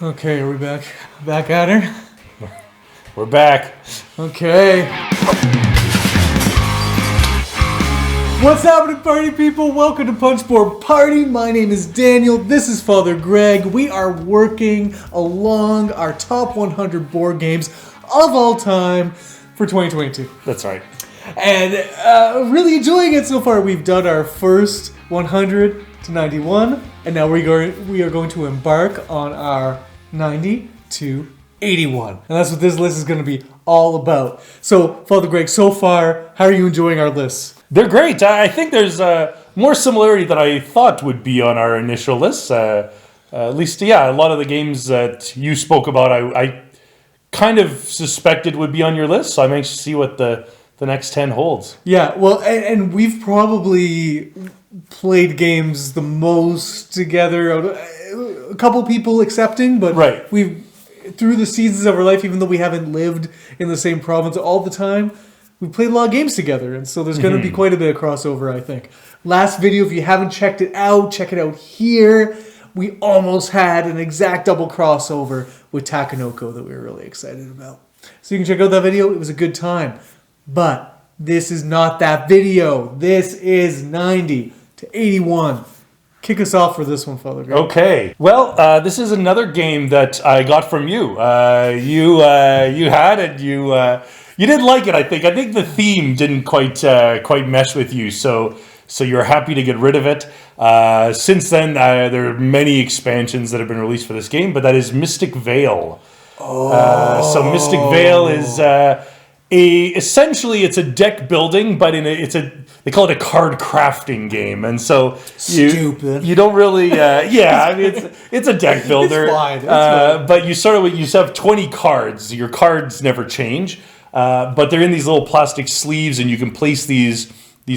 Okay, are we back? Back at her? We're back. Okay. What's happening, party people? Welcome to Punchboard Party. My name is Daniel. This is Father Greg. We are working along our top 100 board games of all time for 2022. That's right. And really enjoying it so far. We've done our first 100 to 91, and now we are going to embark on our 90 to 81. And that's what this list is going to be all about. So, Father Greg, so far, how are you enjoying our lists? They're great. I think there's more similarity than I thought would be on our initial list. At least, yeah, a lot of the games that you spoke about, I kind of suspected would be on your list. So I'm anxious to see what the next 10 holds. Yeah, well, and we've probably played games the most together. A couple people accepting, but right. We've, through the seasons of our life, even though we haven't lived in the same province all the time, we played a lot of games together, and so there's going to be quite a bit of crossover, I think. Last video, if you haven't checked it out, check it out here. We almost had an exact double crossover with Takanoko that we were really excited about. So you can check out that video. It was a good time. But this is not that video. This is 90 to 81. Kick us off for this one, Father Greg. Okay. Well, this is another game that I got from you. You had it. You didn't like it, I think. I think the theme didn't quite mesh with you, so you're happy to get rid of it. Since then, there are many expansions that have been released for this game, but that is Mystic Vale. So Mystic Vale is essentially it's a deck building, but they call it a card crafting game, and so you don't really I mean it's a deck builder. It's fine. It's fine. But you have 20 cards. Your cards never change. But they're in these little plastic sleeves, and you can place these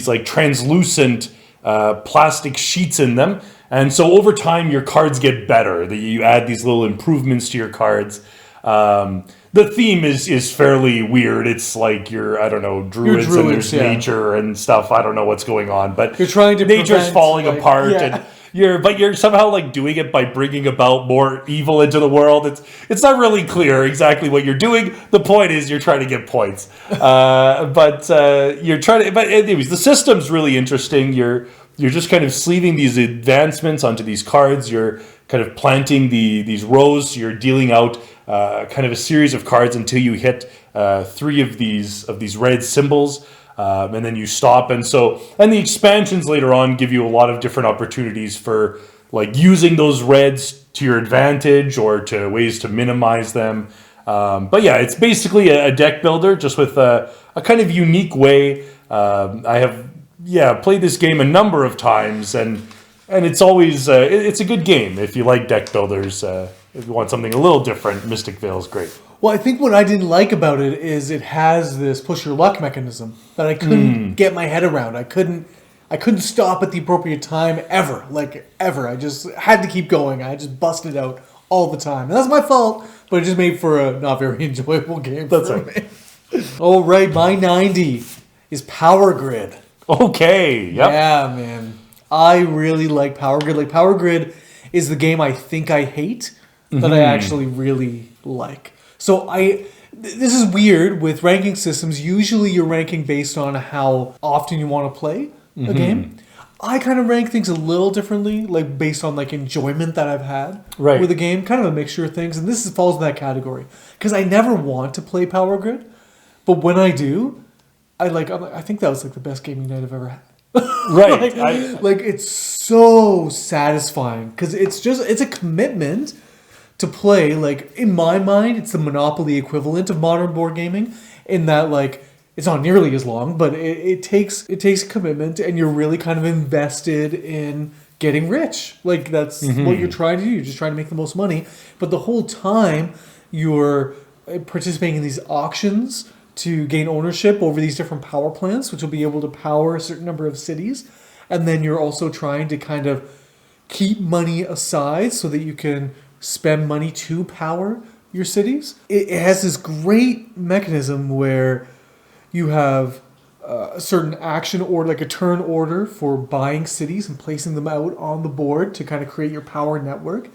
like translucent plastic sheets in them. And so over time, your cards get better. You add these little improvements to your cards. The theme is fairly weird. It's like druids and there's nature and stuff. I don't know what's going on, but you're trying to nature's falling apart, and you're somehow like doing it by bringing about more evil into the world. It's not really clear exactly what you're doing. The point is you're trying to get points, but you're trying to. But anyways, the system's really interesting. You're just kind of sleeving these advancements onto these cards. You're kind of planting these rows. You're dealing out kind of a series of cards until you hit 3 of these red symbols. And then you stop, and the expansions later on give you a lot of different opportunities for like using those reds to your advantage or to ways to minimize them. But yeah, it's basically a deck builder just with a kind of unique way. I have played this game a number of times, and it's always it's a good game if you like deck builders. If you want something a little different, Mystic Vale is great. Well, I think what I didn't like about it is it has this push your luck mechanism that I couldn't get my head around. I couldn't stop at the appropriate time ever. I just had to keep going. I just busted out all the time. And that's my fault, but it just made for a not very enjoyable game. That's right. All right, my 90 is Power Grid. Okay, yep. Yeah, man. I really like Power Grid. Like, Power Grid is the game I think I hate that I actually really like. So this is weird with ranking systems. Usually you're ranking based on how often you want to play a game. I kind of rank things a little differently, like based on like enjoyment that I've had with a game, kind of a mixture of things. And this falls in that category because I never want to play Power Grid, but when I do, I think that was like the best gaming night I've ever had. Right. like it's so satisfying because it's a commitment to play. Like, in my mind, it's the Monopoly equivalent of modern board gaming in that, like, it's not nearly as long, but it takes commitment, and you're really kind of invested in getting rich. Like, that's what you're trying to do. You're just trying to make the most money. But the whole time, you're participating in these auctions to gain ownership over these different power plants, which will be able to power a certain number of cities. And then you're also trying to kind of keep money aside so that you can spend money to power your cities. It has this great mechanism where you have a certain action or like a turn order for buying cities and placing them out on the board to kind of create your power network.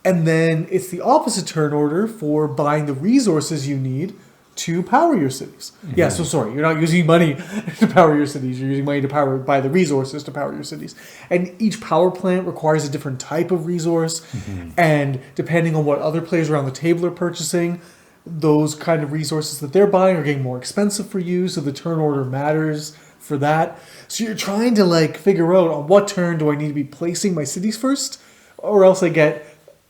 And then it's the opposite turn order for buying the resources you need to power your cities. Mm-hmm. Yeah, so sorry, you're not using money to power your cities. You're using money to buy the resources to power your cities. And each power plant requires a different type of resource. Mm-hmm. And depending on what other players around the table are purchasing, those kind of resources that they're buying are getting more expensive for you. So the turn order matters for that. So you're trying to like figure out on what turn do I need to be placing my cities first, or else I get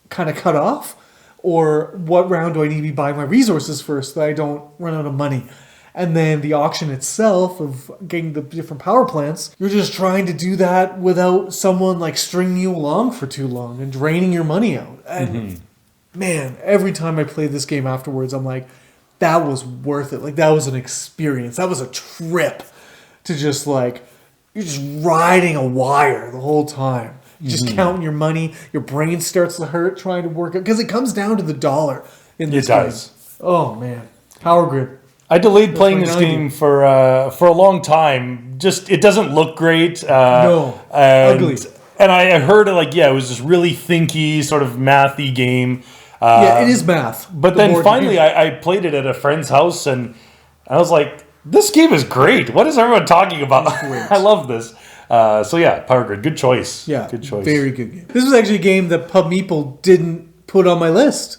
kind of cut off. Or what round do I need to be buying my resources first so that I don't run out of money? And then the auction itself of getting the different power plants, you're just trying to do that without someone like stringing you along for too long and draining your money out. And man, every time I play this game afterwards, I'm like, that was worth it. Like that was an experience. That was a trip to just like, you're just riding a wire the whole time. Just counting your money, your brain starts to hurt trying to work it because it comes down to the dollar in this game. It does. Oh man, Power Grid. I delayed playing this game for a long time. Just it doesn't look great. Ugly. And I heard it was this really thinky, sort of mathy game. Yeah, it is math. But then finally, I played it at a friend's house, and I was like, "This game is great. What is everyone talking about? I love this." Power Grid, good choice. Yeah, good choice. Very good game. This was actually a game that Pub Meeple didn't put on my list.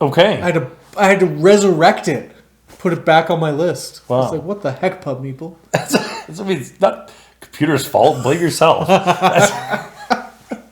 Okay. I had to resurrect it, put it back on my list. Wow. I was like, what the heck, Pub Meeple? It's not computer's fault. Blame yourself.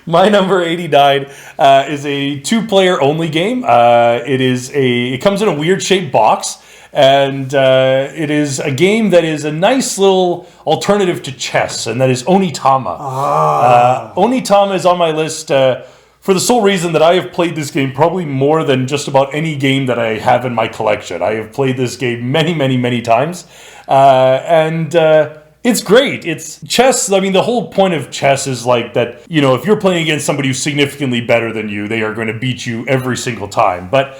My number 89 is a 2-player only game. It comes in a weird shaped box. And it is a game that is a nice little alternative to chess, and that is Onitama. Onitama is on my list for the sole reason that I have played this game probably more than just about any game that I have in my collection. I have played this game many, many, many times. It's great. It's chess. I mean, the whole point of chess is like that, if you're playing against somebody who's significantly better than you, they are going to beat you every single time. But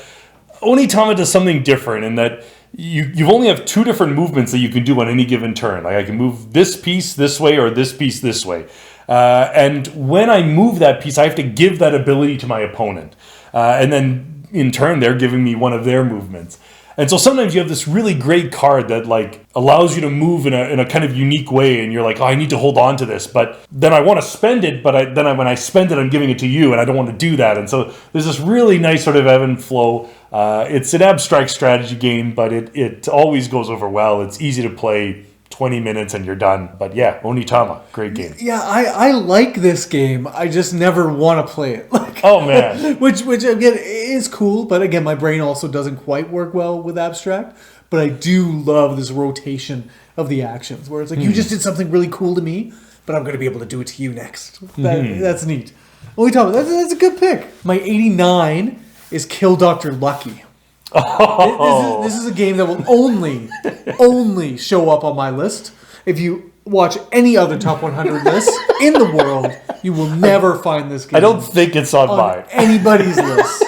Onitama does something different in that you only have 2 different movements that you can do on any given turn. Like I can move this piece this way or this piece this way. And when I move that piece, I have to give that ability to my opponent. And then in turn, they're giving me one of their movements. And so sometimes you have this really great card that like allows you to move in a kind of unique way, and you're like, oh, I need to hold on to this, but then I want to spend it, but when I spend it, I'm giving it to you, and I don't want to do that. And so there's this really nice sort of ebb and flow. It's an abstract strategy game, but it always goes over well. It's easy to play. 20 minutes and you're done. But yeah, Onitama, great game. Yeah, I like this game. I just never want to play it. Oh man. which again is cool, but again my brain also doesn't quite work well with abstract. But I do love this rotation of the actions where it's like you just did something really cool to me, but I'm going to be able to do it to you next. That's neat. Onitama, that's a good pick. My 89 is Kill Dr. Lucky. Oh. This is a game that will only show up on my list. If you watch any other top 100 lists in the world, you will never find this game. I don't think it's on mine. Anybody's list.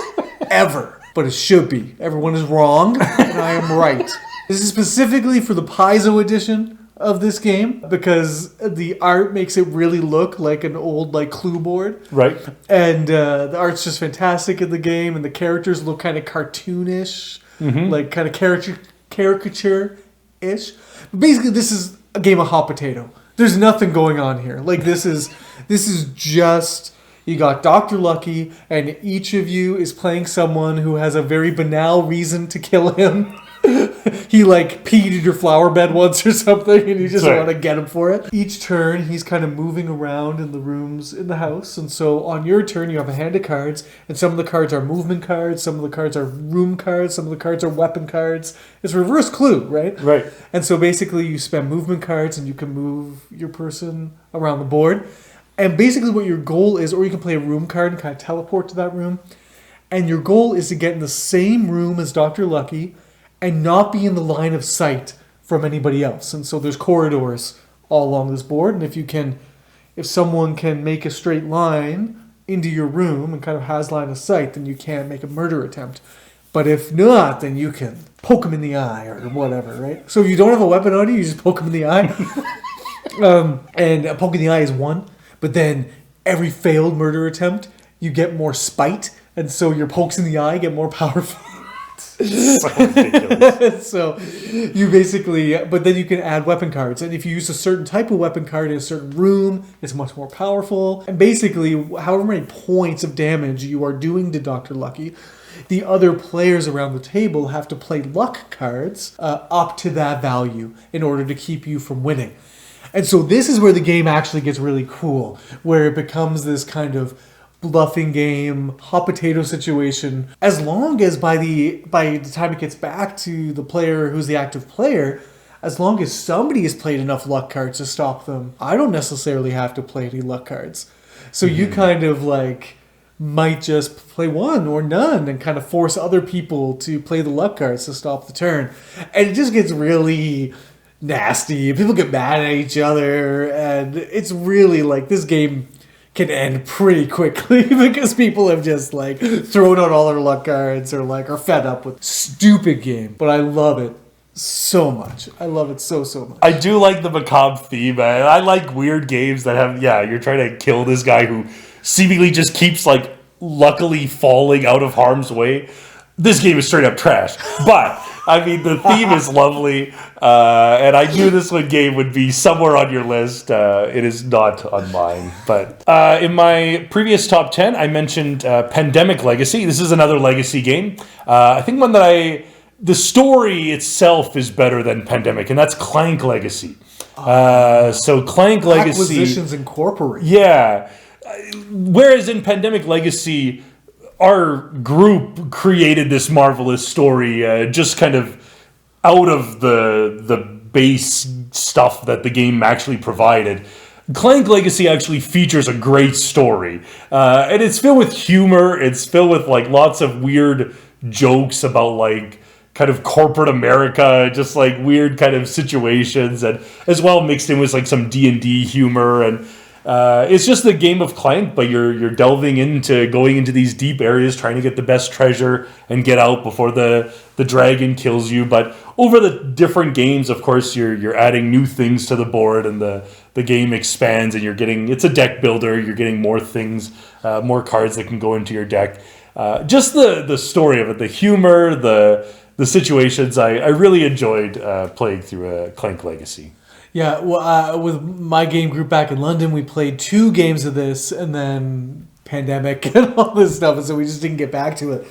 Ever. But it should be. Everyone is wrong, and I am right. This is specifically for the Paizo edition of this game, because the art makes it really look like an old Clue board. Right. And the art's just fantastic in the game, and the characters look kind of cartoonish, like kind of caricature-ish. But basically, this is a game of hot potato. There's nothing going on here. Like this is just, you got Dr. Lucky, and each of you is playing someone who has a very banal reason to kill him. He peed in your flower bed once or something, and you just want to get him for it. Each turn, he's kind of moving around in the rooms in the house, and so on your turn, you have a hand of cards, and some of the cards are movement cards, some of the cards are room cards, some of the cards are weapon cards. It's reverse Clue, right? Right. And so basically, you spend movement cards, and you can move your person around the board. And basically, what your goal is, or you can play a room card and kind of teleport to that room, and your goal is to get in the same room as Dr. Lucky and not be in the line of sight from anybody else. And so there's corridors all along this board, and if someone can make a straight line into your room and kind of has line of sight, then you can make a murder attempt. But if not, then you can poke him in the eye or whatever, right? So if you don't have a weapon on you, you just poke him in the eye. And a poke in the eye is 1, but then every failed murder attempt, you get more spite And so your pokes in the eye get more powerful. So ridiculous. So you basically, but then you can add weapon cards. And if you use a certain type of weapon card in a certain room, it's much more powerful. And basically, however many points of damage you are doing to Dr. Lucky, the other players around the table have to play luck cards up to that value in order to keep you from winning. And so this is where the game actually gets really cool, where it becomes this kind of bluffing game, hot potato situation. As long as by the time it gets back to the player who's the active player, as long as somebody has played enough luck cards to stop them, I don't necessarily have to play any luck cards. So you kind of like might just play one or none and kind of force other people to play the luck cards to stop the turn. And it just gets really nasty. People get mad at each other, and it's really like this game can end pretty quickly because people have just like thrown out all their luck cards or like are fed up with stupid game. But I love it so much. I love it so much. I do like the macabre theme, man. I like weird games that have, you're trying to kill this guy who seemingly just keeps like luckily falling out of harm's way. This game is straight up trash. But I mean, the theme is lovely, and I knew this game would be somewhere on your list. It is not on mine. But in my previous top 10, I mentioned Pandemic Legacy. This is another Legacy game. I think one that the story itself is better than Pandemic, and that's Clank Legacy. So Clank Legacy... Acquisitions Incorporated. Yeah. Whereas in Pandemic Legacy, our group created this marvelous story just kind of out of the base stuff that the game actually provided. Clank Legacy actually features a great story. And it's filled with humor. It's filled with like lots of weird jokes about like kind of corporate America, just like weird kind of situations, and as well mixed in with like some D&D humor. And it's just the game of Clank, but you're delving into going into these deep areas, trying to get the best treasure and get out before the dragon kills you. But over the different games, of course, you're adding new things to the board, and the game expands, and it's a deck builder. You're getting more things, more cards that can go into your deck. Just the story of it, the humor, the situations. I really enjoyed playing through Clank Legacy. Yeah, well, with my game group back in London, we played 2 games of this, and then pandemic and all this stuff, and so we just didn't get back to it.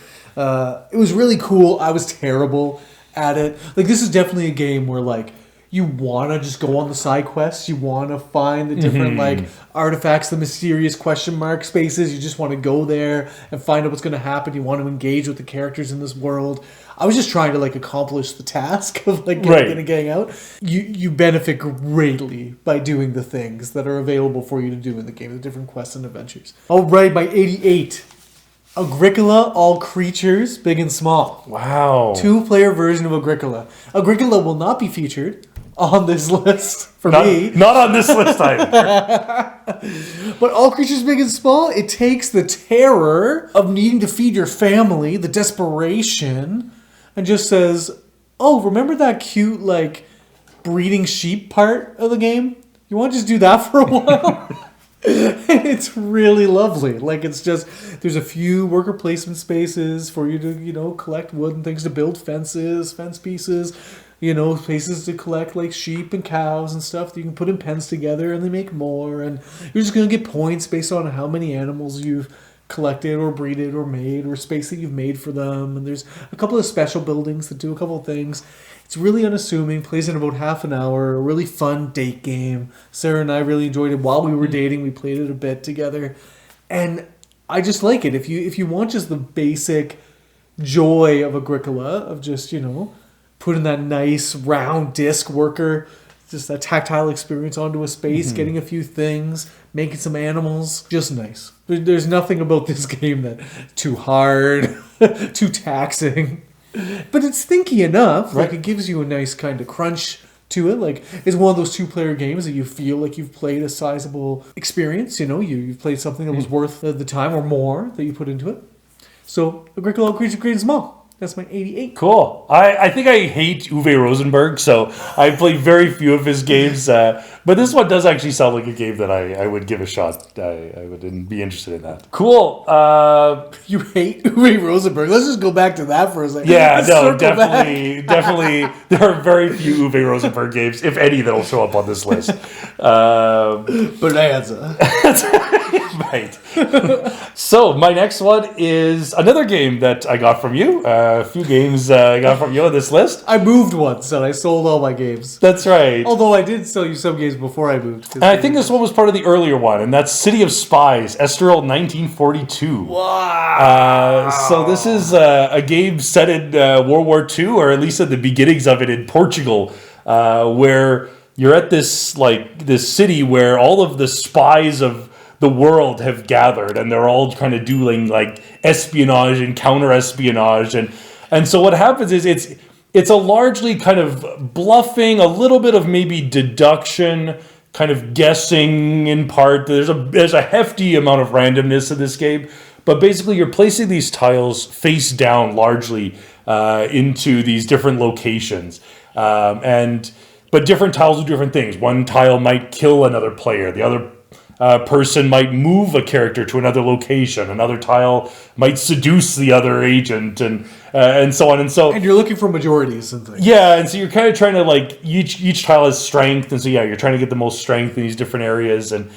It was really cool. I was terrible at it. Like, this is definitely a game where, like, you want to just go on the side quests. You want to find the different, like, artifacts, the mysterious question mark spaces. You just want to go there and find out what's going to happen. You want to engage with the characters in this world. I was just trying to like accomplish the task of like getting out. You benefit greatly by doing the things that are available for you to do in the game, the different quests and adventures. All right, by 88, Agricola, All Creatures, Big and Small. Wow. 2-player version of Agricola. Agricola will not be featured on this list for me. Not on this list either. But All Creatures Big and Small, it takes the terror of needing to feed your family, the desperation, and just says, oh, remember that cute, like, breeding sheep part of the game? You want to just do that for a while? And it's really lovely. Like, it's just, there's a few worker placement spaces for you to, collect wood and things to build fences, fence pieces, places to collect, like, sheep and cows and stuff that you can put in pens together and they make more. And you're just going to get points based on how many animals you've collected or breeded or made or space that you've made for them. And there's a couple of special buildings that do a couple of things. It's really unassuming, plays in about half an hour, a really fun date game. Sarah and I really enjoyed it while we were dating. We played it a bit together, and I just like it. If you want just the basic joy of Agricola, of just putting that nice round disc worker, just that tactile experience onto a space, getting a few things, making some animals, just nice. There's nothing about this game that too hard, too taxing. But it's thinky enough. Like, it gives you a nice kind of crunch to it. Like, it's one of those 2-player games that you feel like you've played a sizable experience. You've played something that was worth the time or more that you put into it. So, Agricola, Creature, Great and Small. That's my 88. Cool. I think I hate Uwe Rosenberg, so I played very few of his games. But this one does actually sound like a game that I would give a shot. I would be interested in that. Cool. You hate Uwe Rosenberg. Let's just go back to that for a second. Yeah, Let's no, circle definitely. There are very few Uwe Rosenberg games, if any, that'll show up on this list. Bonanza. Right. So my next one is another game that I got from you. A few games I got from you on this list. I moved once and I sold all my games. That's right. Although I did sell you some games before I moved. And I think this one was part of the earlier one, and that's City of Spies, Estoril 1942. Wow. So this is a game set in World War II, or at least at the beginnings of it in Portugal, where you're at this city where all of the spies of the world have gathered, and they're all kind of doing like espionage and counter-espionage, and so what happens is it's a largely kind of bluffing, a little bit of maybe deduction, kind of guessing in part. There's a hefty amount of randomness in this game, but basically you're placing these tiles face down largely into these different locations, but different tiles do different things. One tile might kill another player. The other person might move a character to another location. Another tile might seduce the other agent, and so on and so. And you're looking for majorities and things. Yeah, and so you're kind of trying to like each tile has strength, and so yeah, you're trying to get the most strength in these different areas, and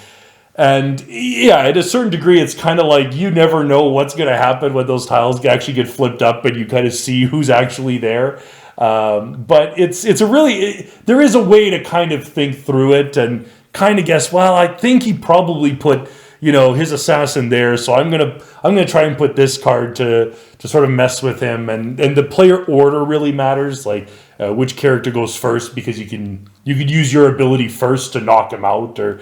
yeah, at a certain degree, it's kind of like you never know what's going to happen when those tiles actually get flipped up, and you kind of see who's actually there. But it's a really there is a way to kind of think through it and kind of guess, well, I think he probably put, his assassin there, so I'm gonna try and put this card to sort of mess with him, and the player order really matters, like which character goes first, because you could use your ability first to knock him out, or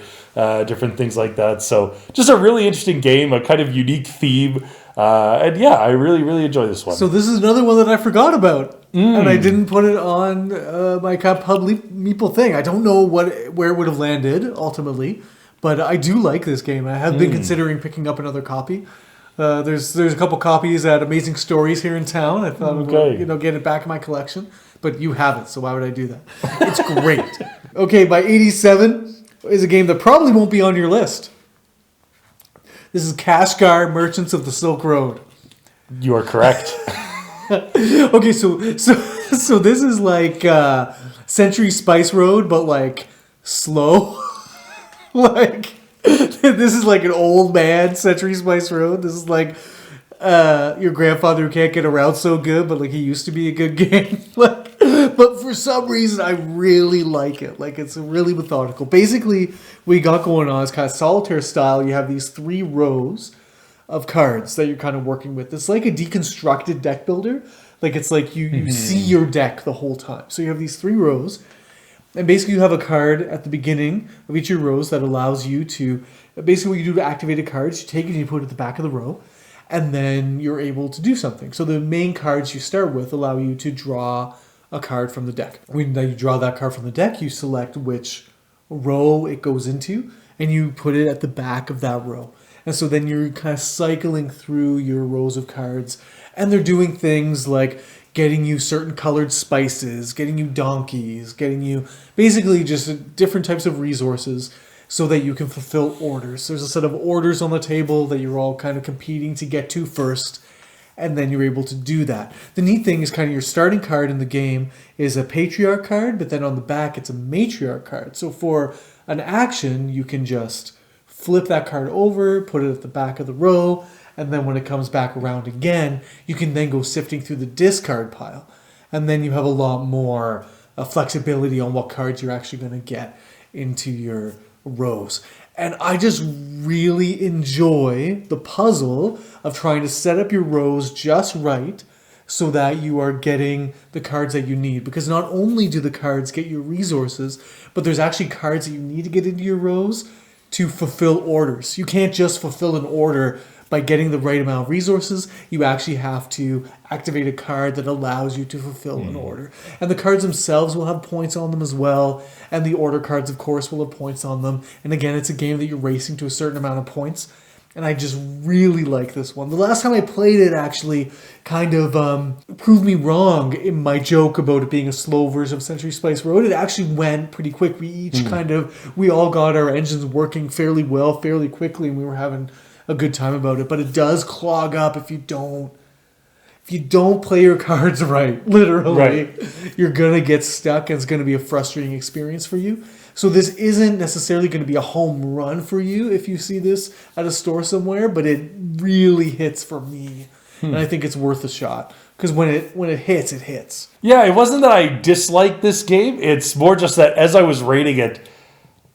different things like that. So just a really interesting game, a kind of unique theme, and yeah, I really, really enjoy this one. So this is another one that I forgot about. And I didn't put it on my pub meeple thing. I don't know where it would have landed ultimately, but I do like this game. I have been considering picking up another copy. There's a couple copies at Amazing Stories here in town. I thought get it back in my collection, but you have it, so why would I do that? It's great. Okay, my 87 is a game that probably won't be on your list. This is Kashgar, Merchants of the Silk Road. You are correct. Okay, so this is like Century Spice Road, but like slow. Like this is like an old man Century Spice Road. This is like your grandfather who can't get around so good, but like he used to be a good game. But for some reason, I really like it. Like it's really methodical. Basically, what you got going on is kind of solitaire style. You have these 3 rows of cards that you're kind of working with. It's like a deconstructed deck builder. Like it's like you see your deck the whole time. So you have these 3 rows, and basically you have a card at the beginning of each of your rows that allows you to, basically what you do to activate a card is you take it and you put it at the back of the row, and then you're able to do something. So the main cards you start with allow you to draw a card from the deck. When you draw that card from the deck, you select which row it goes into, and you put it at the back of that row. And so then you're kind of cycling through your rows of cards, and they're doing things like getting you certain colored spices, getting you donkeys, getting you basically just different types of resources so that you can fulfill orders. There's a set of orders on the table that you're all kind of competing to get to first, and then you're able to do that. The neat thing is kind of your starting card in the game is a patriarch card, but then on the back it's a matriarch card. So for an action, you can just flip that card over, put it at the back of the row, and then when it comes back around again, you can then go sifting through the discard pile. And then you have a lot more flexibility on what cards you're actually going to get into your rows. And I just really enjoy the puzzle of trying to set up your rows just right so that you are getting the cards that you need. Because not only do the cards get your resources, but there's actually cards that you need to get into your rows to fulfill orders. You can't just fulfill an order by getting the right amount of resources. You actually have to activate a card that allows you to fulfill an order. And the cards themselves will have points on them as well. And the order cards, of course, will have points on them. And again, it's a game that you're racing to a certain amount of points. And I just really like this one. The last time I played it actually kind of proved me wrong in my joke about it being a slow version of Century Spice Road. It actually went pretty quick. We all got our engines working fairly well, fairly quickly, and we were having a good time about it. But it does clog up if you don't play your cards right, literally, you're going to get stuck and it's going to be a frustrating experience for you. So this isn't necessarily going to be a home run for you if you see this at a store somewhere, but it really hits for me. And I think it's worth a shot. Because when it hits, it hits. Yeah, it wasn't that I disliked this game. It's more just that as I was rating it,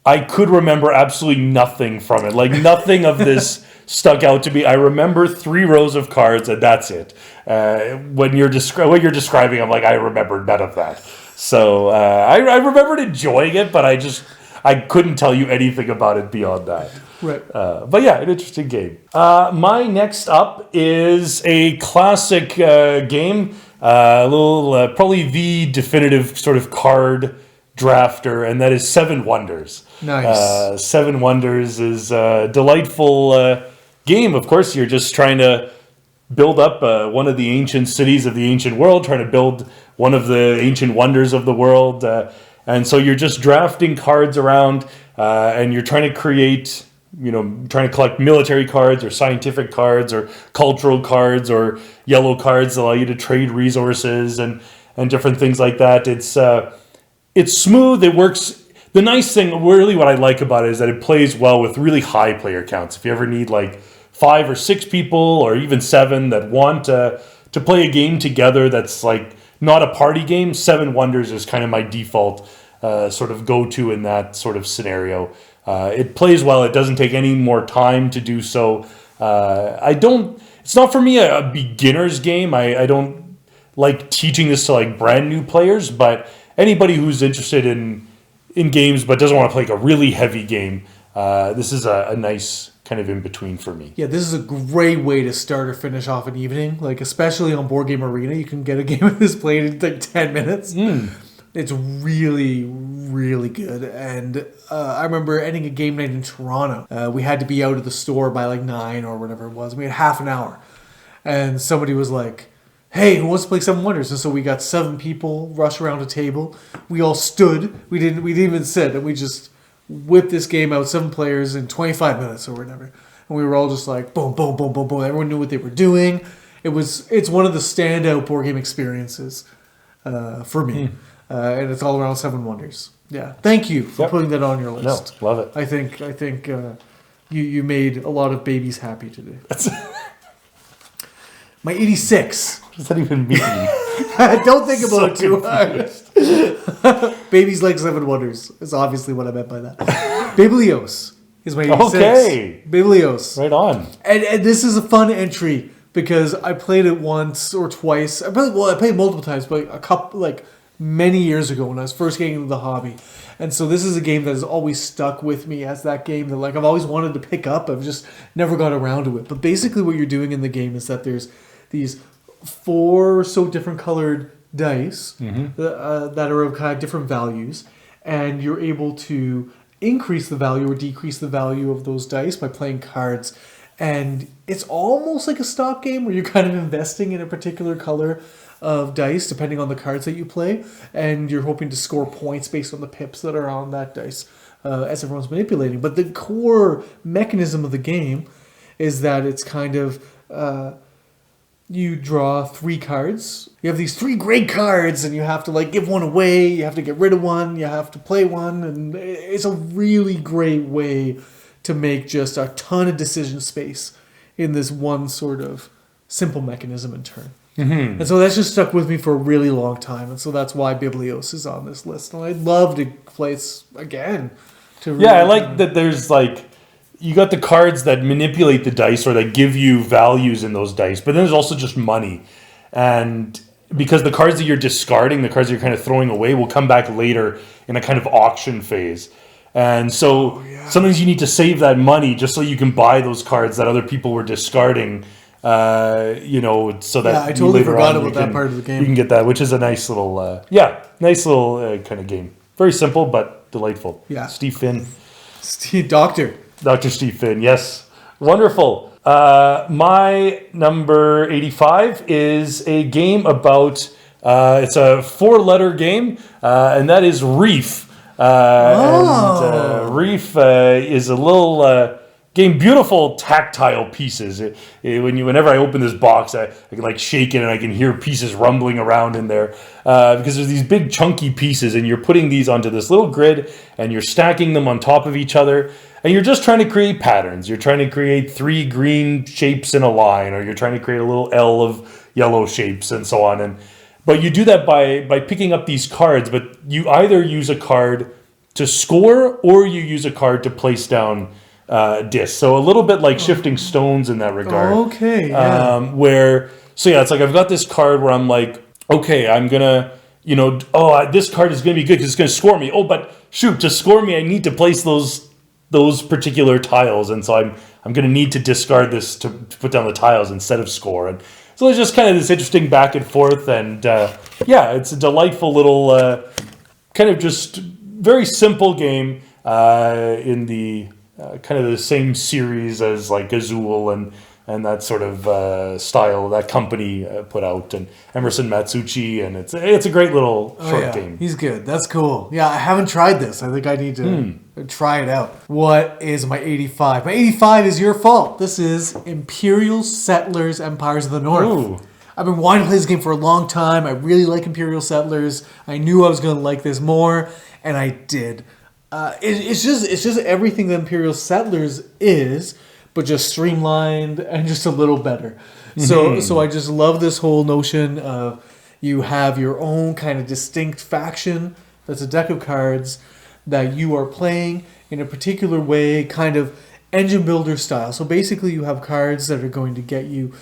I could remember absolutely nothing from it. Like, nothing of this stuck out to me. I remember 3 rows of cards, and that's it. What you're describing, I'm like, I remembered none of that. So I remembered enjoying it, but I couldn't tell you anything about it beyond that. Right. But yeah, an interesting game. My next up is a classic game, probably the definitive sort of card drafter, and that is Seven Wonders. Nice. Seven Wonders is a delightful game. Of course, you're just trying to build up one of the ancient cities of the ancient world, trying to build one of the ancient wonders of the world. And so you're just drafting cards around, and you're trying to create, trying to collect military cards or scientific cards or cultural cards or yellow cards that allow you to trade resources and different things like that. It's smooth. It works. The nice thing, really what I like about it is that it plays well with really high player counts. If you ever need like 5 or 6 people or even 7 that want to play a game together that's like not a party game, Seven Wonders is kind of my default sort of go-to in that sort of scenario. It plays well. It doesn't take any more time to do so. It's not for me a beginner's game. I don't like teaching this to like brand new players, but anybody who's interested in games but doesn't want to play like a really heavy game, this is a nice kind of in between for me. Yeah, this is a great way to start or finish off an evening. Like, especially on Board Game Arena, you can get a game of this played in like 10 minutes. It's really, really good. And I remember ending a game night in Toronto. We had to be out of the store by like 9 or whatever it was. We had half an hour. And somebody was like, hey, who wants to play Seven Wonders? And so we got 7 people rush around a table. We all stood. We didn't even sit. And we just whipped this game out, 7 players in 25 minutes or whatever. And we were all just like, boom, boom, boom, boom, boom. Everyone knew what they were doing. It's one of the standout board game experiences for me. And it's all around Seven Wonders. Yeah. Thank you for putting that on your list. No, love it. I think you made a lot of babies happy today. My 86. What does that even mean? Don't think about it too hard. Babies like Seven Wonders is obviously what I meant by that. Biblios is my 86. Okay. Biblios. Right on. And this is a fun entry because I played it once or twice. I played multiple times, but a couple, like many years ago when I was first getting into the hobby. And so this is a game that has always stuck with me as that game that like I've always wanted to pick up. I've just never got around to it. But basically what you're doing in the game is that there's these 4 or so different colored dice that are of kind of different values, and you're able to increase the value or decrease the value of those dice by playing cards. And it's almost like a stock game where you're kind of investing in a particular color of dice depending on the cards that you play, and you're hoping to score points based on the pips that are on that dice as everyone's manipulating. But the core mechanism of the game is that it's kind of you draw 3 cards. You have these 3 great cards, and you have to like give one away. You have to get rid of one. You have to play one, and it's a really great way to make just a ton of decision space in this one sort of simple mechanism and turn. And so that's just stuck with me for a really long time, and so that's why Biblios is on this list. And I'd love to play it again. I like that there's like, you got the cards that manipulate the dice or that give you values in those dice, but then there's also just money. And because the cards that you're discarding, the cards that you're kind of throwing away, will come back later in a kind of auction phase. And so sometimes you need to save that money just so you can buy those cards that other people were discarding, so that I totally forgot about that part of the game. You can get that, which is a nice little, kind of game. Very simple, but delightful. Yeah. Steve Finn. Dr. Steve Finn, yes. Wonderful. My number 85 is a game about, it's a 4-letter game, and that is Reef. And Reef is a little game, beautiful tactile pieces. Whenever I open this box, I can like shake it and I can hear pieces rumbling around in there because there's these big chunky pieces, and you're putting these onto this little grid and you're stacking them on top of each other, and you're just trying to create patterns. You're trying to create 3 green shapes in a line, or you're trying to create a little L of yellow shapes and so on. But you do that by picking up these cards, but you either use a card to score or you use a card to place down discs. So a little bit like shifting stones in that regard. Okay, yeah. It's like I've got this card where I'm like, okay, I'm going to, this card is going to be good because it's going to score me. Oh, but shoot, to score me, I need to place those particular tiles. And so I'm going to need to discard this to put down the tiles instead of score. And so it's just kind of this interesting back and forth. And it's a delightful little kind of just very simple game in the kind of the same series as like Azul and that sort of style that company put out, and Emerson Matsuuchi, and it's a great little short game. He's good. That's cool. Yeah, I haven't tried this. I think I need to try it out. What is my 85? My 85 is your fault. This is Imperial Settlers Empires of the North. Ooh. I've been wanting to play this game for a long time. I really like Imperial Settlers. I knew I was going to like this more, and I did. It's just everything that Imperial Settlers is, but just streamlined and just a little better. So I just love this whole notion of you have your own kind of distinct faction that's a deck of cards that you are playing in a particular way, kind of engine builder style. So basically you have cards that are going to get you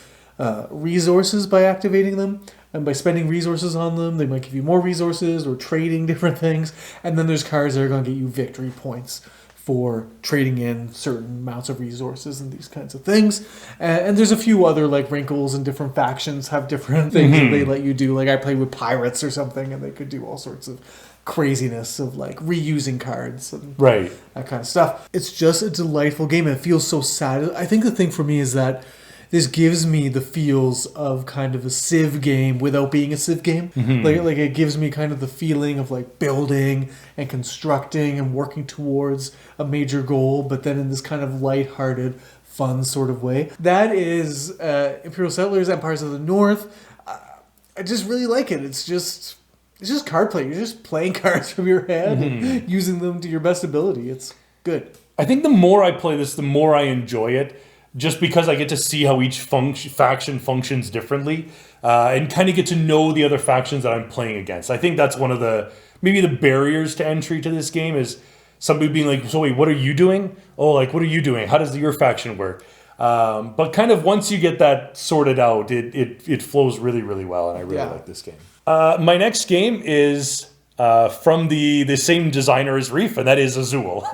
resources by activating them. And by spending resources on them, they might give you more resources or trading different things. And then there's cards that are going to get you victory points for trading in certain amounts of resources and these kinds of things. And there's a few other like wrinkles, and different factions have different things that they let you do. Like I played with pirates or something, and they could do all sorts of craziness of like reusing cards and that kind of stuff. It's just a delightful game, and it feels so sad. I think the thing for me is that this gives me the feels of kind of a Civ game without being a Civ game. Like it gives me kind of the feeling of like building and constructing and working towards a major goal, but then in this kind of lighthearted, fun sort of way. That is Imperial Settlers, Empires of the North. I just really like it. It's just card play. You're just playing cards from your hand and using them to your best ability. It's good. I think the more I play this, the more I enjoy it. Just because I get to see how each faction functions differently and kind of get to know the other factions that I'm playing against. I think that's one of maybe the barriers to entry to this game is somebody being like, so wait, what are you doing? Oh, like, what are you doing? How does your faction work? But kind of once you get that sorted out, it flows really, really well, and I really like this game. My next game is from the same designer as Reef, and that is Azul.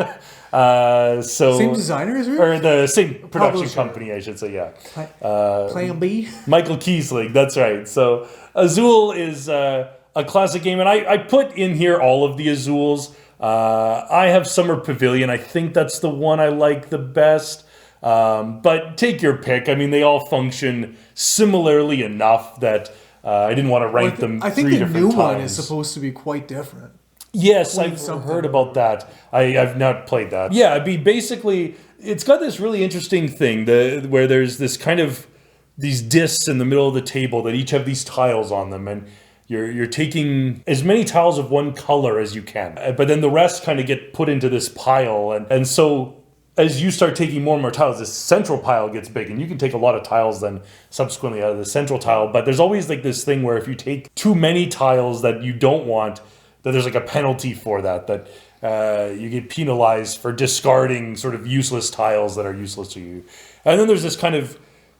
Same designer as Reef? Or the same production company, I should say, yeah. Plan B? Michael Kiesling, that's right. So Azul is a classic game, and I put in here all of the Azuls. I have Summer Pavilion. I think that's the one I like the best. But take your pick. I mean, they all function similarly enough that I didn't want to rank them 3 different times. I think the new one is supposed to be quite different. Yes, I've heard about that. I've not played that. Yeah, I mean, basically, it's got this really interesting thing where there's this kind of these discs in the middle of the table that each have these tiles on them, and you're taking as many tiles of one color as you can. But then the rest kind of get put into this pile, and so as you start taking more and more tiles, this central pile gets big, and you can take a lot of tiles then subsequently out of the central tile. But there's always like this thing where if you take too many tiles that you don't want, that there's like a penalty for that you get penalized for discarding sort of useless tiles that are useless to you. And then there's this kind of,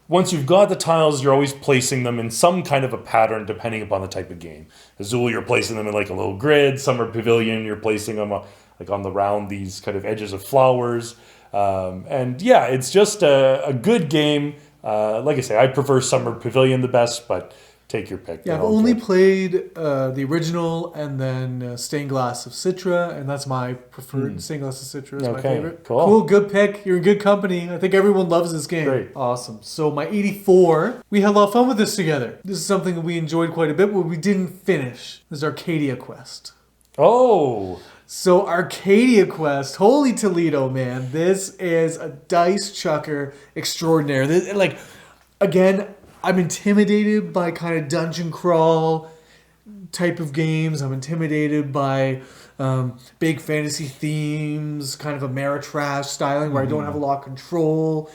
once you've got the tiles, you're always placing them in some kind of a pattern depending upon the type of game. Azul, you're placing them in like a little grid. Summer Pavilion, you're placing them like on the round, these kind of edges of flowers. And yeah, it's just a good game. Like I say, I prefer Summer Pavilion the best, but take your pick. Yeah, I've only played the original and then Stained Glass of Citra, and that's my preferred. Stained Glass of Citra is my favorite. Cool, good pick. You're in good company. I think everyone loves this game. Great. Awesome. So my 84, we had a lot of fun with this together. This is something that we enjoyed quite a bit, but we didn't finish. This is Arcadia Quest. Oh! So Arcadia Quest, holy Toledo, man. This is a dice chucker extraordinaire. Again, I'm intimidated by kind of dungeon crawl type of games. I'm intimidated by big fantasy themes, kind of Ameritrash styling where I don't have a lot of control.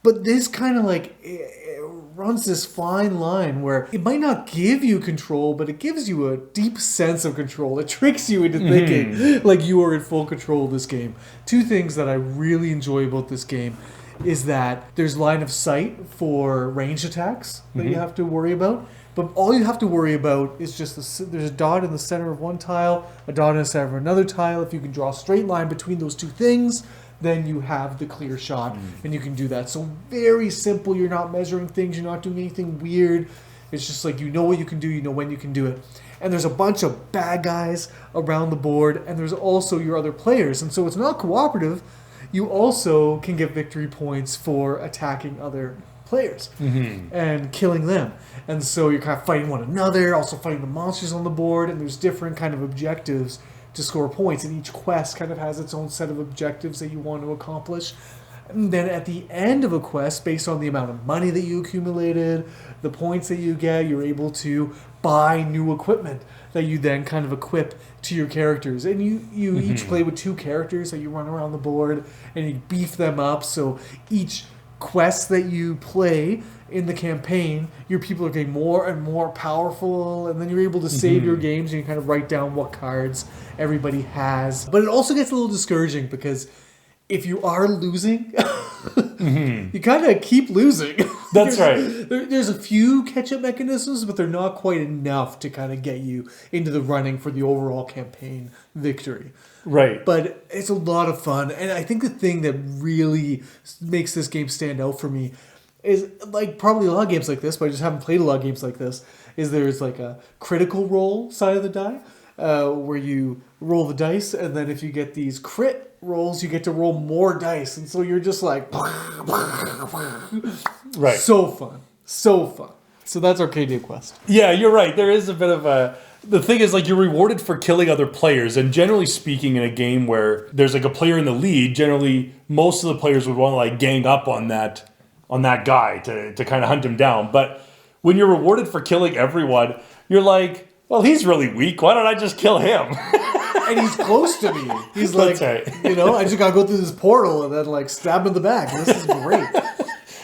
But this kind of it runs this fine line where it might not give you control, but it gives you a deep sense of control. It tricks you into thinking like you are in full control of this game. Two things that I really enjoy about this game is that there's line of sight for ranged attacks that you have to worry about. But all you have to worry about is just there's a dot in the center of one tile, a dot in the center of another tile. If you can draw a straight line between those two things, then you have the clear shot and you can do that. So very simple. You're not measuring things. You're not doing anything weird. It's just like you know what you can do. You know when you can do it. And there's a bunch of bad guys around the board. And there's also your other players. And so it's not cooperative. You also can get victory points for attacking other players and killing them. And so you're kind of fighting one another, also fighting the monsters on the board, and there's different kind of objectives to score points. And each quest kind of has its own set of objectives that you want to accomplish. And then at the end of a quest, based on the amount of money that you accumulated, the points that you get, you're able to buy new equipment that you then kind of equip to your characters. And you each play with two characters that you run around the board and you beef them up. So each quest that you play in the campaign, your people are getting more and more powerful, and then you're able to save your games and you kind of write down what cards everybody has. But it also gets a little discouraging because if you are losing, you kind of keep losing. That's right. There's a few catch-up mechanisms, but they're not quite enough to kind of get you into the running for the overall campaign victory. Right. But it's a lot of fun. And I think the thing that really makes this game stand out for me is, like probably a lot of games like this, but I just haven't played a lot of games like this, is there's like a critical roll side of the die where you roll the dice, and then if you get these crit rolls, you get to roll more dice. And so you're just like... Right. So fun. So fun. So that's Arcadia Quest. Yeah, you're right. There is a bit of a... The thing is, like, you're rewarded for killing other players, and generally speaking, in a game where there's like a player in the lead, generally most of the players would want to like gang up on that guy to kind of hunt him down. But when you're rewarded for killing everyone, you're like, well, he's really weak. Why don't I just kill him? And he's close to me. He's like, right. I just gotta go through this portal and then like stab him in the back. This is great.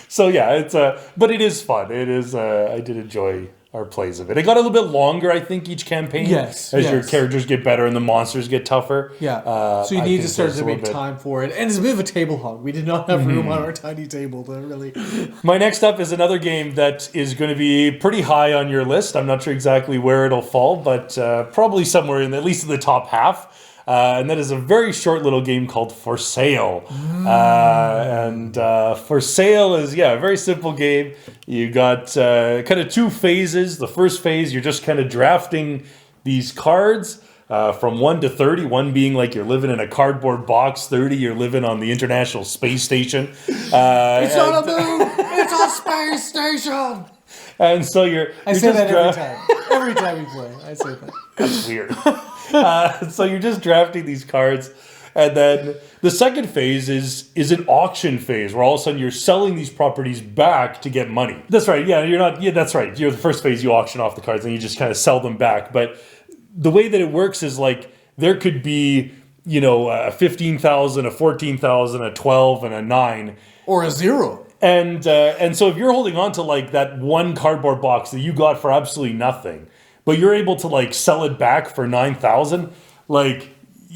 So yeah, but it is fun. It is. I did enjoy our plays of it. It got a little bit longer, I think, each campaign. Yes. As your characters get better and the monsters get tougher. Yeah. So you need to start to make time for it. And it's a bit of a table hog. We did not have room on our tiny table to really... My next up is another game that is going to be pretty high on your list. I'm not sure exactly where it'll fall, but probably somewhere in at least in the top half. And that is a very short little game called For Sale. For Sale is, a very simple game. You got kind of two phases. The first phase, you're just kind of drafting these cards from 1 to 30. 1 being like you're living in a cardboard box. 30, you're living on the International Space Station. It's not a moon! It's a space station! And so I say that every time. Every time we play, I say that. That's weird. So you're just drafting these cards, and then the second phase is an auction phase where all of a sudden you're selling these properties back to get money. That's right. Yeah, you're not. Yeah, that's right. You're the first phase. You auction off the cards and you just kind of sell them back. But the way that it works is like there could be a 15,000, a 14,000, a 12, and a 9, or a 0. And so if you're holding on to like that one cardboard box that you got for absolutely nothing, but you're able to like sell it back for 9,000, like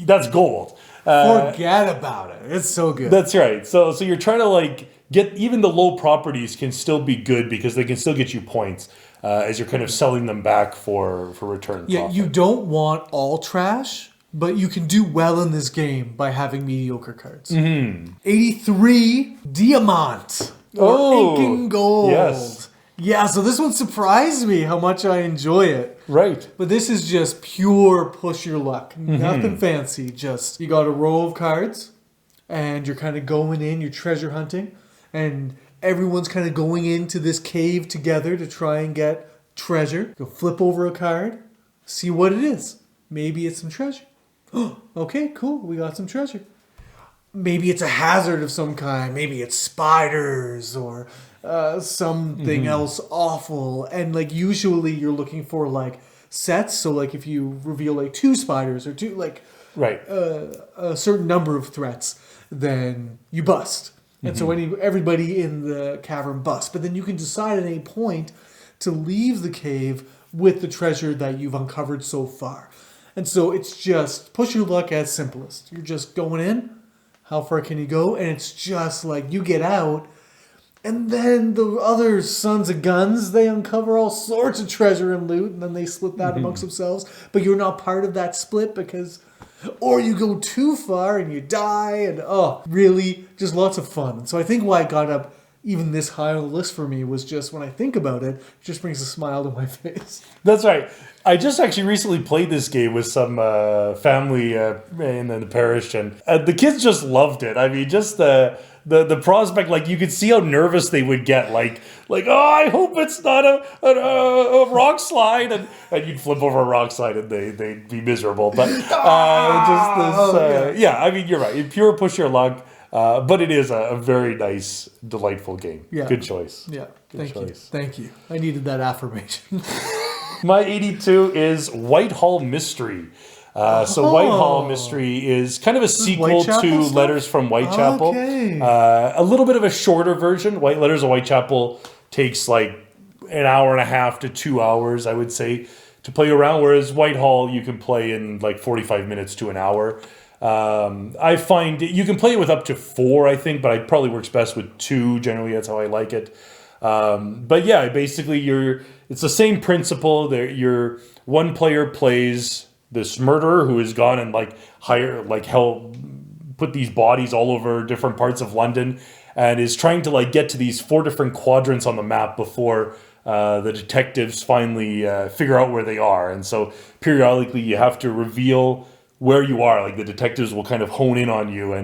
that's gold. Forget about it. It's so good. That's right. So you're trying to like get even the low properties can still be good because they can still get you points as you're kind of selling them back for return. Yeah, profit. you don't want all trash, but you can do well in this game by having mediocre cards. 83 Diamant. Or Inking Gold. Yes. Yeah, so this one surprised me how much I enjoy it. Right. But this is just pure push your luck. Nothing fancy. Just you got a row of cards and you're kind of going in, you're treasure hunting, and everyone's kind of going into this cave together to try and get treasure. Go flip over a card, see what it is. Maybe it's some treasure. Okay, cool. We got some treasure. Maybe it's a hazard of some kind. Maybe it's spiders or something else awful. And like usually you're looking for like sets. So like if you reveal like 2 spiders or 2 like Right. a certain number of threats, then you bust. And so everybody in the cavern busts. But then you can decide at any point to leave the cave with the treasure that you've uncovered so far. And so it's just push your luck at simplest. You're just going in. How far can you go? And it's just like you get out. And then the other sons of guns, they uncover all sorts of treasure and loot. And then they split that amongst themselves. But you're not part of that split because... Or you go too far and you die. And really just lots of fun. And so I think why it got up even this high on the list for me was just when I think about it, it just brings a smile to my face. That's right. I just actually recently played this game with some family in the parish, and the kids just loved it. I mean, just the prospect, like you could see how nervous they would get, like I hope it's not a rock slide, and you'd flip over a rock slide and they'd be miserable. But I mean, you're right. Pure push your luck. But it is a very nice, delightful game. Yeah. Good choice. Yeah. Thank you. I needed that affirmation. My 82 is Whitehall Mystery. So Whitehall Mystery is kind of a sequel to Letters from Whitechapel. Okay. A little bit of a shorter version. Letters of Whitechapel takes like an hour and a half to 2 hours, I would say, to play around. Whereas Whitehall, you can play in like 45 minutes to an hour. I find you can play it with up to 4, I think, but it probably works best with 2. Generally, that's how I like it. But yeah, basically, it's the same principle. Your one player plays this murderer who has gone and put these bodies all over different parts of London, and is trying to get to these 4 different quadrants on the map before the detectives finally figure out where they are. And so periodically, you have to reveal where you are. Like the detectives will kind of hone in on you,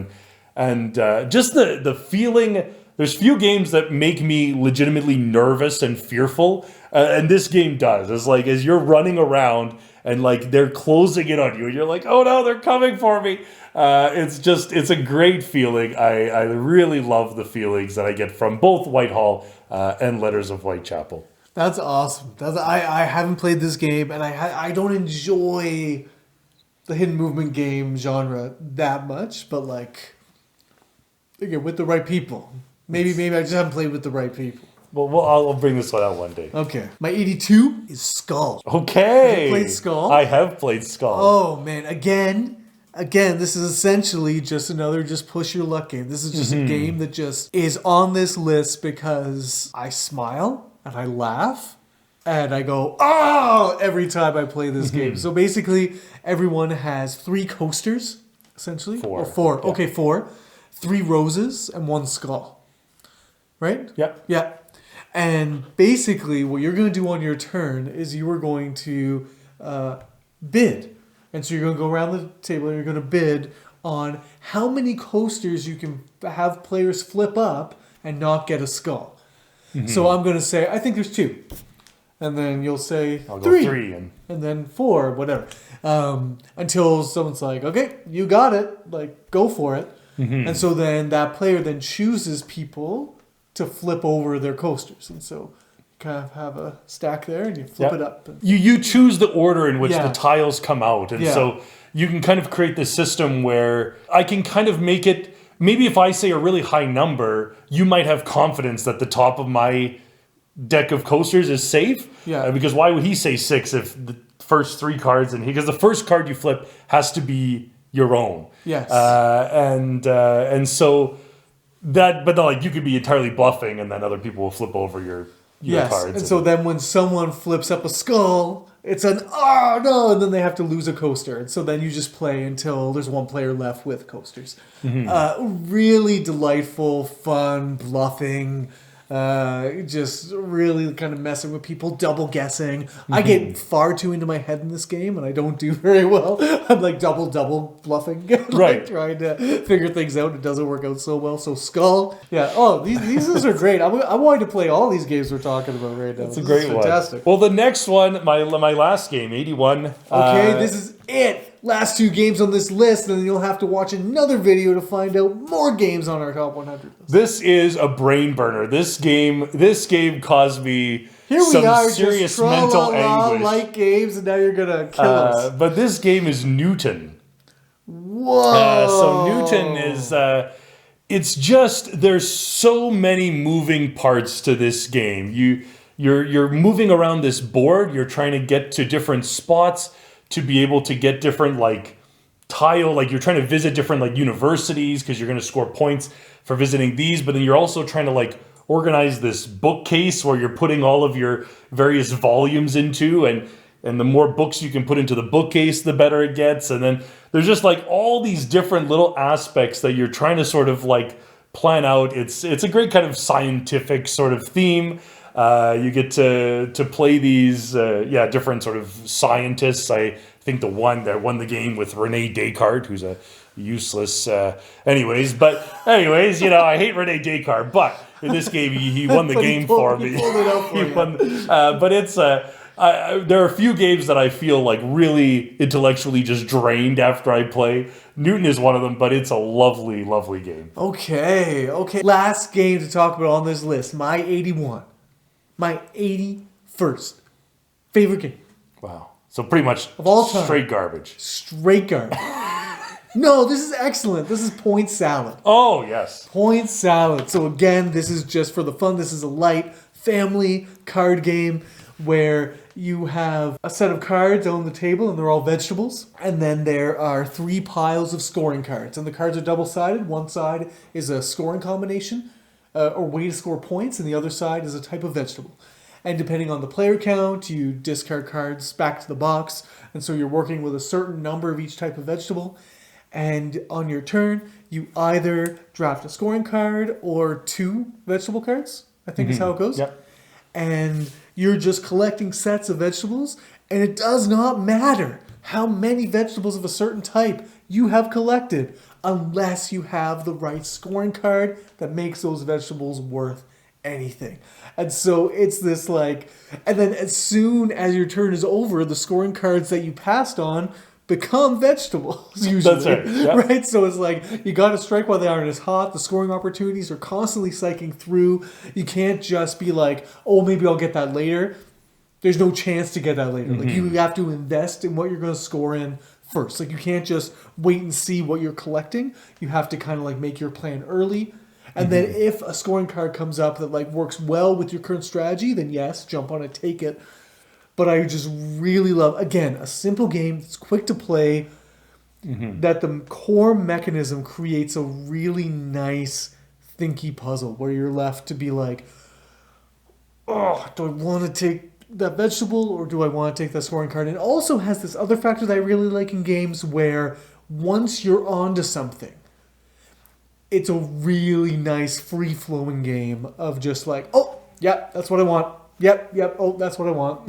and just the feeling. There's few games that make me legitimately nervous and fearful, and this game does. It's like as you're running around and they're closing in on you, and you're like, oh no, they're coming for me. It's a great feeling. I really love the feelings that I get from both Whitehall and Letters of Whitechapel. That's awesome. I haven't played this game, and I don't enjoy the hidden movement game genre that much, but again, with the right people. Maybe I just haven't played with the right people. Well, I'll bring this one out one day. Okay. My 82 is Skull. Okay. Have you played Skull? I have played Skull. Oh, man. Again, this is essentially just another push your luck game. This is just a game that just is on this list because I smile and I laugh and I go, oh, every time I play this game. So basically, everyone has 3 coasters, essentially. 4. Or 4. Yeah. Okay, 4. 3 roses and 1 skull. Right? Yeah. And basically, what you're going to do on your turn is you are going to bid. And so you're going to go around the table and you're going to bid on how many coasters you can have players flip up and not get a skull. So I'm going to say, I think there's 2. And then you'll say I'll 3. Go 3 and then 4, whatever. Until someone's like, okay, you got it. Go for it. And so then that player then chooses people to flip over their coasters. And so you kind of have a stack there and you flip it up. You choose the order in which the tiles come out. And so you can kind of create this system where I can kind of make it, maybe if I say a really high number, you might have confidence that the top of my deck of coasters is safe. Yeah. Because why would he say 6 if the first 3 cards, because the first card you flip has to be your own. Yes. And so that, but you could be entirely bluffing, and then other people will flip over your cards. And so then when someone flips up a skull, it's an oh no, and then they have to lose a coaster. And so then you just play until there's 1 player left with coasters. Really delightful, fun, bluffing. Just really kind of messing with people, double guessing. I get far too into my head in this game, and I don't do very well. I'm like double bluffing, Right? Trying to figure things out. It doesn't work out so well. So Skull, yeah. Oh, these are great. I wanted to play all these games we're talking about right now. It's a great one. Fantastic. Well, the next one, my last game, 81. Okay, this is it. Last 2 games on this list, and then you'll have to watch another video to find out more games on our top 100 list. This is a brain burner. This game caused me some serious mental anguish. Like games, and now you're gonna kill us. But this game is Newton. Whoa! So Newton is. It's just there's so many moving parts to this game. You're moving around this board. You're trying to get to different spots to be able to get different tile. Like you're trying to visit different universities because you're going to score points for visiting these. But then you're also trying to organize this bookcase where you're putting all of your various volumes into, and the more books you can put into the bookcase, the better it gets. And then there's just all these different little aspects that you're trying to sort of plan out. It's a great kind of scientific sort of theme. You get to play these different sort of scientists. I think the one that won the game with Rene Descartes, who's a useless anyways, I hate Rene Descartes, but in this game he won the game for me. But it's there are a few games that I feel really intellectually just drained after I play. Newton is one of them, but it's a lovely game. Okay. Last game to talk about on this list, my 81. My 81st favorite game. Wow. So pretty much of all time. Straight garbage. No, this is excellent. This is Point Salad. Oh, yes. Point Salad. So again, this is just for the fun. This is a light family card game where you have a set of cards on the table and they're all vegetables. And then there are 3 piles of scoring cards. And the cards are double-sided. One side is a scoring combination or way to score points, and the other side is a type of vegetable. And depending on the player count, you discard cards back to the box. And so you're working with a certain number of each type of vegetable. And on your turn, you either draft a scoring card or 2 vegetable cards, I think is how it goes. Yep. And you're just collecting sets of vegetables. And it does not matter how many vegetables of a certain type you have collected unless you have the right scoring card that makes those vegetables worth anything. And so it's this and then as soon as your turn is over, the scoring cards that you passed on become vegetables usually. That's right. Yep. Right? So it's you got to strike while the iron is hot. The scoring opportunities are constantly cycling through. You can't just be oh, maybe I'll get that later. There's no chance to get that later. You have to invest in what you're going to score in first. You can't just wait and see what you're collecting. You have to kind of make your plan early. And then if a scoring card comes up that works well with your current strategy, then yes, jump on it, take it. But I just really love, again, a simple game. It's quick to play. That the core mechanism creates a really nice, thinky puzzle where you're left to be do I want to take that vegetable or do I want to take that scoring card? And it also has this other factor that I really like in games where once you're onto something, it's a really nice free-flowing game of just oh, yeah, that's what I want. Yep, oh, that's what I want.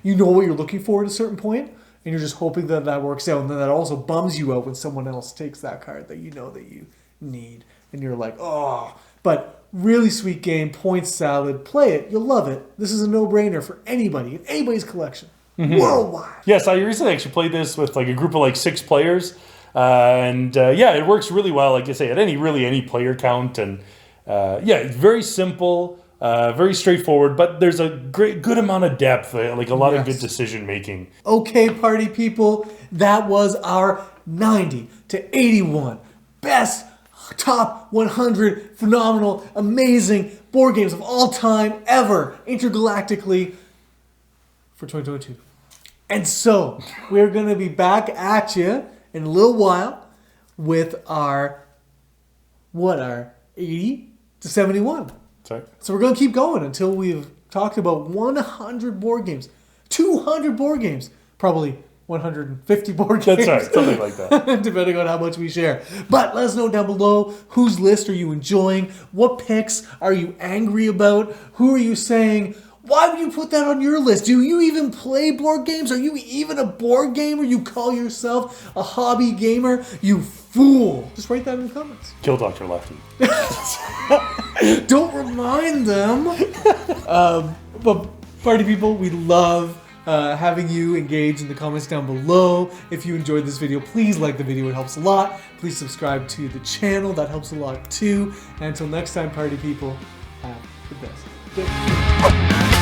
You know what you're looking for at a certain point, and you're just hoping that works out. And then that also bums you out when someone else takes that card that you know that you need. And you're oh. But really sweet game, Point Salad. Play it. You'll love it. This is a no-brainer for anybody in anybody's collection. Worldwide. Yes, I recently actually played this with a group of 6 players. It works really well, like I say, at any player count. And it's very simple. Very straightforward, but there's a good amount of depth, a lot of good decision making. Okay, party people, that was our 90 to 81 best top 100 phenomenal, amazing board games of all time ever, intergalactically, for 2022. And so, we're going to be back at you in a little while with our 80 to 71. Sorry. So we're going to keep going until we've talked about 100 board games, 200 board games, probably 150 board games. That's right, something like that. Depending on how much we share. But let us know down below, whose list are you enjoying? What picks are you angry about? Who are you saying, why would you put that on your list? Do you even play board games? Are you even a board gamer? You call yourself a hobby gamer? You fool. Just write that in the comments. Kill Dr. Lefty. Don't remind them. But party people, we love having you engage in the comments down below. If you enjoyed this video, please like the video. It helps a lot. Please subscribe to the channel. That helps a lot too. And until next time, party people, have the best day.